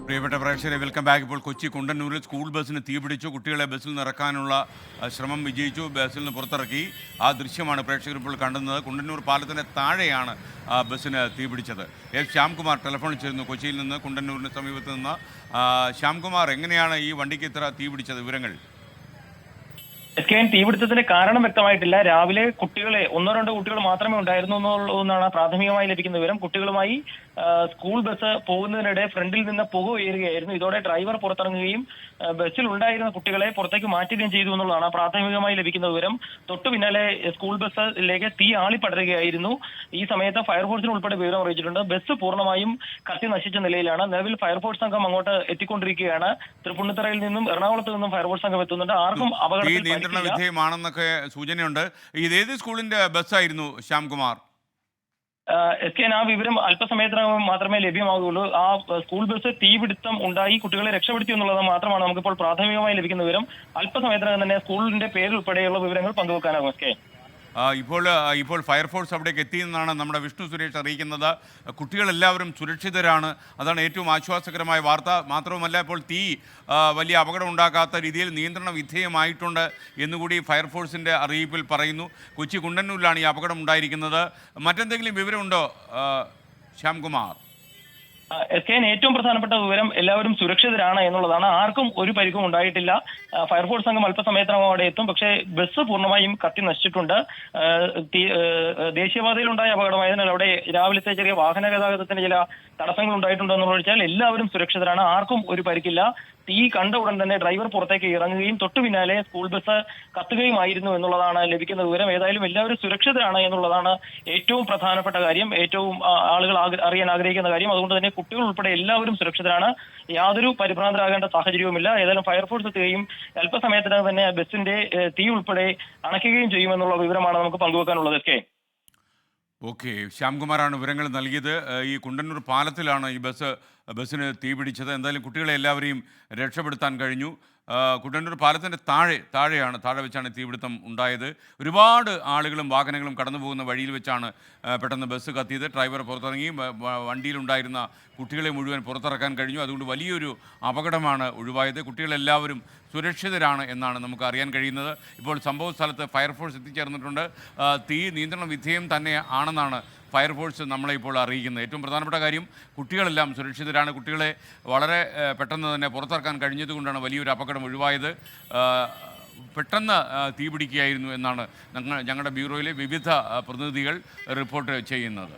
പ്രിയപ്പെട്ട പ്രേക്ഷകരെ welcome back. ഇപ്പോൾ കൊച്ചി കുണ്ടന്നൂരിൽ സ്കൂൾ ബസ്സിന് തീപിടിച്ചു. കുട്ടികളെ ബസ്സിൽ നിന്ന് ഇറക്കാനുള്ള ശ്രമം വിജയിച്ചു. ബസ്സിൽ നിന്ന് പുറത്തിറക്കി. ആ ദൃശ്യമാണ് പ്രേക്ഷകർ ഇപ്പോൾ കണ്ടുന്നത്. കുണ്ടന്നൂർ പാലത്തിൻ്റെ താഴെയാണ് ബസ്സിന് തീപിടിച്ചത്. എസ് ശ്യാംകുമാർ ടെലിഫോണിൽ ചേരുന്നു കൊച്ചിയിൽ നിന്ന്, കുണ്ടന്നൂരിന് സമീപത്ത് നിന്ന്. ശ്യാംകുമാർ, എങ്ങനെയാണ് ഈ വണ്ടിക്ക് ഇത്ര തീപിടിച്ചത്? വിവരങ്ങൾ. തീപിടുത്തത്തിന്റെ കാരണം വ്യക്തമായിട്ടില്ല. രാവിലെ കുട്ടികളെ ഒന്നോ രണ്ടോ കുട്ടികൾ മാത്രമേ ഉണ്ടായിരുന്നു എന്നാണ് പ്രാഥമികമായി ലഭിക്കുന്ന വിവരം. കുട്ടികളുമായി സ്കൂൾ ബസ് പോകുന്നതിനിടെ ഫ്രണ്ടിൽ നിന്ന് പുക ഉയരുകയായിരുന്നു. ഇതോടെ ഡ്രൈവർ പുറത്തിറങ്ങുകയും ബസ്സിൽ ഉണ്ടായിരുന്ന കുട്ടികളെ പുറത്തേക്ക് മാറ്റുകയും ചെയ്തു എന്നുള്ളതാണ് പ്രാഥമികമായി ലഭിക്കുന്ന വിവരം. തൊട്ടു പിന്നാലെ സ്കൂൾ ബസ്സിലേക്ക് തീ ആളിപ്പടരുകയായിരുന്നു. ഈ സമയത്ത് ഫയർഫോഴ്സിന് ഉൾപ്പെടെ വിവരം അറിയിച്ചിട്ടുണ്ട്. ബസ് പൂർണ്ണമായും കത്തി നശിച്ച നിലയിലാണ്. നിലവിൽ ഫയർഫോഴ്സ് സംഘം അങ്ങോട്ട് എത്തിക്കൊണ്ടിരിക്കുകയാണ്. തൃപ്പൂണിത്തുറയിൽ നിന്നും എറണാകുളത്ത് നിന്നും ഫയർഫോഴ്സ് സംഘം എത്തുന്നുണ്ട്. ആർക്കും അപകടത്തിൽ നിയന്ത്രണ വിധേയമാണെന്നൊക്കെ സൂചനയുണ്ട്. ഇതേത് സ്കൂളിന്റെ ബസ്സായിരുന്നു ശ്യാംകുമാർ? ആ വിവരം അല്പസമയത്തിനകം മാത്രമേ ലഭ്യമാകുകയുള്ളൂ. ആ സ്കൂൾ ബസ് തീപിടുത്തം ഉണ്ടായി കുട്ടികളെ രക്ഷപ്പെടുത്തി എന്നുള്ളത് മാത്രമാണ് നമുക്കിപ്പോൾ പ്രാഥമികമായി ലഭിക്കുന്ന വിവരം. അല്പസമയത്തിനകം തന്നെ സ്കൂളിന്റെ പേരുൾപ്പെടെയുള്ള വിവരങ്ങൾ പങ്കുവെക്കാനാകും. ഇപ്പോൾ ഫയർഫോഴ്സ് അവിടേക്ക് എത്തിയെന്നാണ് നമ്മുടെ വിഷ്ണു സുരേഷ് അറിയിക്കുന്നത്. കുട്ടികളെല്ലാവരും സുരക്ഷിതരാണ്. അതാണ് ഏറ്റവും ആശ്വാസകരമായ വാർത്ത. മാത്രവുമല്ല, ഇപ്പോൾ തീ വലിയ അപകടം ഉണ്ടാക്കാത്ത രീതിയിൽ നിയന്ത്രണ വിധേയമായിട്ടുണ്ട് എന്നുകൂടി ഫയർഫോഴ്സിൻ്റെ അറിയിപ്പിൽ പറയുന്നു. കൊച്ചി കുണ്ടന്നൂരിലാണ് ഈ അപകടം ഉണ്ടായിരിക്കുന്നത്. മറ്റെന്തെങ്കിലും വിവരമുണ്ടോ ശ്യാംകുമാർ? ഏറ്റവും പ്രധാനപ്പെട്ട വിവരം എല്ലാവരും സുരക്ഷിതരാണ് എന്നുള്ളതാണ്. ആർക്കും ഒരു പരിക്കും ഉണ്ടായിട്ടില്ല. ഫയർഫോഴ്സ് സംഘം അല്പസമയത്തിനകം അവിടെ എത്തും. പക്ഷേ ബസ് പൂർണ്ണമായും കത്തി നശിച്ചിട്ടുണ്ട്. ദേശീയപാതയിലുണ്ടായ അപകടമായതിനാൽ അവിടെ രാവിലത്തെ ചെറിയ വാഹന ഗതാഗതത്തിന് ചില തടസ്സങ്ങൾ ഉണ്ടായിട്ടുണ്ടെന്ന് വെച്ചാൽ എല്ലാവരും സുരക്ഷിതരാണ്. ആർക്കും ഒരു പരിക്കില്ല. തീ കണ്ട ഉടൻ തന്നെ ഡ്രൈവർ പുറത്തേക്ക് ഇറങ്ങുകയും തൊട്ടു പിന്നാലെ സ്കൂൾ ബസ് കത്തുകയുമായിരുന്നു എന്നുള്ളതാണ് ലഭിക്കുന്ന വിവരം. ഏതായാലും എല്ലാവരും സുരക്ഷിതരാണ് എന്നുള്ളതാണ് ഏറ്റവും പ്രധാനപ്പെട്ട കാര്യം, ഏറ്റവും ആളുകൾ അറിയാൻ ആഗ്രഹിക്കുന്ന കാര്യം. അതുകൊണ്ട് തന്നെ കുട്ടികൾ ഉൾപ്പെടെ എല്ലാവരും സുരക്ഷിതരാണ്. യാതൊരു പരിഭ്രാന്തരാകേണ്ട സാഹചര്യവുമില്ല. ഏതായാലും ഫയർഫോഴ്സ് എത്തുകയും അല്പസമയത്തിനകം തന്നെ ബസിന്റെ തീ ഉൾപ്പെടെ അണയ്ക്കുകയും ചെയ്യുമെന്നുള്ള വിവരമാണ് നമുക്ക് പങ്കുവെക്കാനുള്ളത്. ഓക്കെ, ശ്യാംകുമാറാണ് വിവരങ്ങൾ നൽകിയത്. ഈ കുണ്ടന്നൂർ പാലത്തിലാണ് ഈ ബസ്സിന് തീപിടിച്ചത്. എന്തായാലും കുട്ടികളെ എല്ലാവരെയും രക്ഷപ്പെടുത്താൻ കഴിഞ്ഞു. കുണ്ടന്നൂർ പാലത്തിൻ്റെ താഴെ വെച്ചാണ് തീപിടുത്തം ഉണ്ടായത്. ഒരുപാട് ആളുകളും വാഹനങ്ങളും കടന്നു പോകുന്ന വഴിയിൽ വെച്ചാണ് പെട്ടെന്ന് ബസ് കത്തിയത്. ഡ്രൈവർ പുറത്തിറങ്ങി. വണ്ടിയിലുണ്ടായിരുന്ന കുട്ടികളെ മുഴുവൻ പുറത്തിറക്കാൻ കഴിഞ്ഞു. അതുകൊണ്ട് വലിയൊരു അപകടമാണ് ഒഴിവായത്. കുട്ടികളെല്ലാവരും സുരക്ഷിതരാണ് എന്നാണ് നമുക്ക് അറിയാൻ കഴിയുന്നത്. ഇപ്പോൾ സംഭവ സ്ഥലത്ത് ഫയർഫോഴ്സ് എത്തിച്ചേർന്നിട്ടുണ്ട്. തീ നിയന്ത്രണ വിധേയം തന്നെ ആണെന്നാണ് ഫയർഫോഴ്സ് നമ്മളെ ഇപ്പോൾ അറിയിക്കുന്നത്. ഏറ്റവും പ്രധാനപ്പെട്ട കാര്യം, കുട്ടികളെല്ലാം സുരക്ഷിതരാണ്. കുട്ടികളെ വളരെ പെട്ടെന്ന് തന്നെ പുറത്തിറക്കാൻ കഴിഞ്ഞതുകൊണ്ടാണ് വലിയൊരു അപകടം ഒഴിവായത്. പെട്ടെന്ന് തീപിടിക്കുകയായിരുന്നു എന്നാണ് ഞങ്ങളുടെ ബ്യൂറോയിലെ വിവിധ പ്രതിനിധികൾ റിപ്പോർട്ട് ചെയ്യുന്നത്.